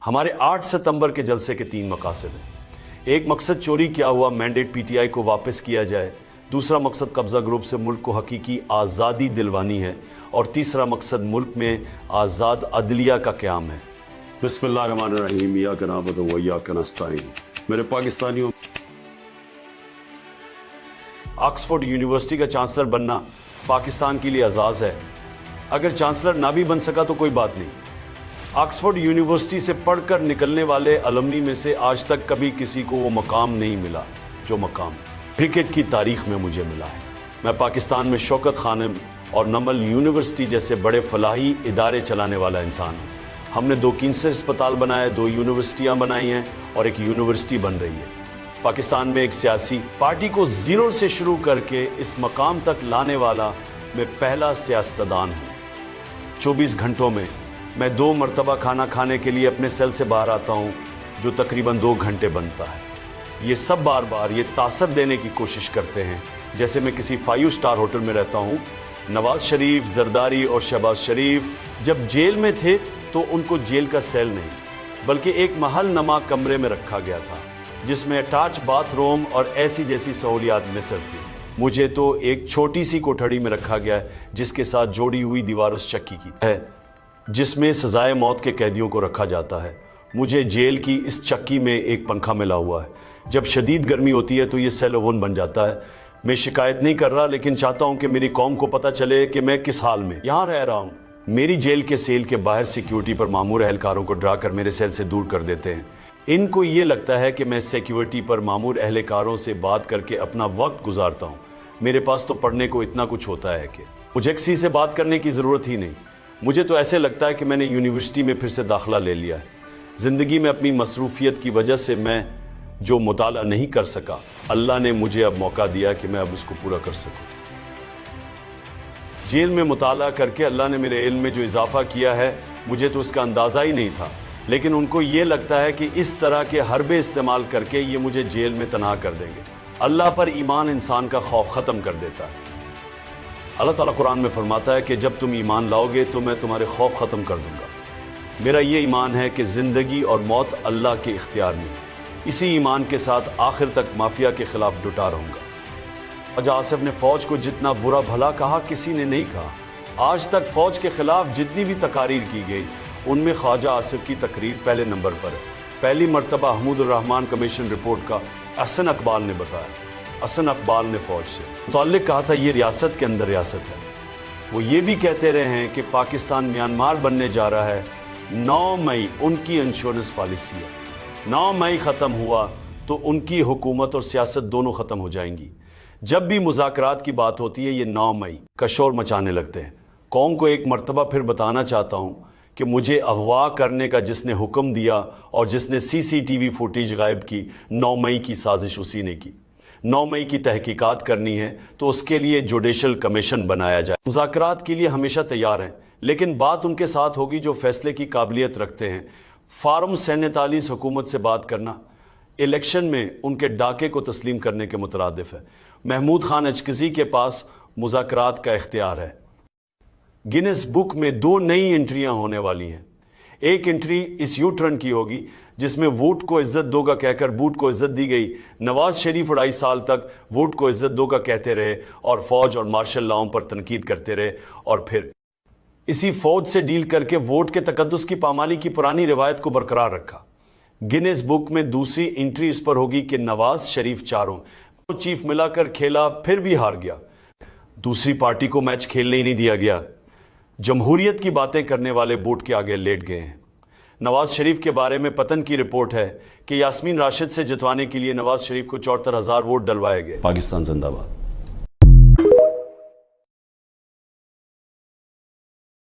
हमारे 8 सितंबर के जलसे के 3 मकासद हैं। एक मकसद चोरी किया हुआ मैंडेट पीटीआई को वापस किया जाए, दूसरा मकसद कब्जा ग्रुप से मुल्क को हकीकी आज़ादी दिलवानी है और तीसरा मकसद मुल्क में आज़ाद अदलिया का क़याम है। बिस्मिल्लाहिर्रहमानिर्रहीम, इय्याका नअबुदु व इय्याका नस्तईन। मेरे पाकिस्तानियों, ऑक्सफोर्ड यूनिवर्सिटी का चांसलर बनना पाकिस्तान के लिए एजाज़ है। अगर चांसलर ना भी बन सका तो कोई बात नहीं। ऑक्सफोर्ड यूनिवर्सिटी से पढ़कर निकलने वाले अलमनी में से आज तक कभी किसी को वो मकाम नहीं मिला जो मकाम क्रिकेट की तारीख में मुझे मिला है। मैं पाकिस्तान में शौकत खानम और नमल यूनिवर्सिटी जैसे बड़े फलाही इदारे चलाने वाला इंसान हूँ। हमने 2 कैंसर अस्पताल बनाए, 2 यूनिवर्सिटियाँ बनाई हैं और एक यूनिवर्सिटी बन रही है। पाकिस्तान में एक सियासी पार्टी को ज़ीरो से शुरू करके इस मकाम तक लाने वाला मैं पहला सियासतदान हूँ। 24 घंटों में मैं 2 मरतबा खाना खाने के लिए अपने सेल से बाहर आता हूँ, जो तकरीबन 2 घंटे बनता है। ये सब बार बार ये तासर देने की कोशिश करते हैं जैसे मैं किसी 5 स्टार होटल में रहता हूँ। नवाज शरीफ, जरदारी और शहबाज शरीफ जब जेल में थे तो उनको जेल का सेल नहीं बल्कि एक महल नमा कमरे में रखा गया था जिसमें अटैच बाथरूम और ऐसी जैसी सहूलियात मिसर थी। मुझे तो एक छोटी सी कोठड़ी में रखा गया है जिसके साथ जोड़ी हुई दीवार उस चक्की की है जिसमें सजाए मौत के कैदियों को रखा जाता है। मुझे जेल की इस चक्की में एक पंखा मिला हुआ है। जब शदीद गर्मी होती है तो ये सेल ओवन बन जाता है। मैं शिकायत नहीं कर रहा, लेकिन चाहता हूँ कि मेरी कौम को पता चले कि मैं किस हाल में यहाँ रह रहा हूँ। मेरी जेल के सेल के बाहर सिक्योरिटी पर मामूर अहलकारों को डरा कर मेरे सेल से दूर कर देते हैं। इनको ये लगता है कि मैं सिक्योरिटी पर मामूर अहलकारों से बात करके अपना वक्त गुजारता हूँ। मेरे पास तो पढ़ने को इतना कुछ होता है कि मुझे किसी से बात करने की ज़रूरत ही नहीं। मुझे तो ऐसे लगता है कि मैंने यूनिवर्सिटी में फिर से दाखिला ले लिया है। ज़िंदगी में अपनी मसरूफियत की वजह से मैं जो मुताला नहीं कर सका, अल्लाह ने मुझे अब मौका दिया कि मैं अब उसको पूरा कर सकूं। जेल में मुताला करके अल्लाह ने मेरे इल्म में जो इजाफा किया है, मुझे तो उसका अंदाज़ा ही नहीं था, लेकिन उनको ये लगता है कि इस तरह के हरबे इस्तेमाल करके ये मुझे जेल में तनहा कर देंगे। अल्लाह पर ईमान इंसान का खौफ ख़त्म कर देता है। अल्लाह ताला कुरान में फरमाता है कि जब तुम ईमान लाओगे तो मैं तुम्हारे खौफ ख़त्म कर दूंगा। मेरा ये ईमान है कि ज़िंदगी और मौत अल्लाह के इख्तियार में है। इसी ईमान के साथ आखिर तक माफिया के खिलाफ डटा रहूँगा। ख्वाजा आसिफ ने फ़ौज को जितना बुरा भला कहा किसी ने नहीं कहा। आज तक फ़ौज के खिलाफ जितनी भी तकारीर की गई उनमें ख्वाजा आसिफ की तकरीर पहले नंबर पर है। पहली मरतबा अहमद रहमान कमीशन रिपोर्ट का अहसन इकबाल ने बताया। अहसन इकबाल ने फ़ौज से मुताल्लिक़ कहा था ये रियासत के अंदर रियासत है। वो ये भी कहते रहे हैं कि पाकिस्तान म्यांमार बनने जा रहा है। 9 मई उनकी इंश्योरेंस पॉलिसी है। 9 मई ख़त्म हुआ तो उनकी हुकूमत और सियासत दोनों ख़त्म हो जाएंगी। जब भी मुज़ाकरात की बात होती है ये 9 मई का शोर मचाने लगते हैं। कौम को एक मरतबा फिर बताना चाहता हूँ कि मुझे अगवा करने का जिसने हुक्म दिया और जिसने CCTV फुटेज गायब की, 9 मई की साजिश उसी ने की। 9 मई की तहकीकात करनी है तो उसके लिए जुडिशल कमीशन बनाया जाए। मुज़ाकरात के लिए हमेशा तैयार हैं, लेकिन बात उनके साथ होगी जो फैसले की काबिलियत रखते हैं। फार्म 47 हुकूमत से बात करना इलेक्शन में उनके डाके को तस्लीम करने के मुतरादिफ है। महमूद खान अजकज़ी के पास मुज़ाकरात का इख्तियार है। गिनेस बुक में 2 नई एंट्रियां होने वाली हैं। एक एंट्री इस यू टर्न की होगी जिसमें वोट को इज्जत दो का कहकर बूट को इज्जत दी गई। नवाज शरीफ 2.5 साल तक वोट को इज्जत दो का कहते रहे और फौज और मार्शल लॉ पर तनकीद करते रहे और फिर इसी फौज से डील करके वोट के तकद्दुस की पामाली की पुरानी रिवायत को बरकरार रखा। गिनेस बुक में दूसरी एंट्री इस पर होगी कि नवाज शरीफ चारों चीफ मिलाकर खेला फिर भी हार गया। दूसरी पार्टी को मैच खेलने ही नहीं दिया गया। जमहूरियत की बातें करने वाले बोर्ड के आगे लेट गए हैं। नवाज शरीफ के बारे में पतन की रिपोर्ट है कि यास्मीन राशिद से जितवाने के लिए नवाज शरीफ को 74,000 वोट डलवाए गए। पाकिस्तान जिंदाबाद।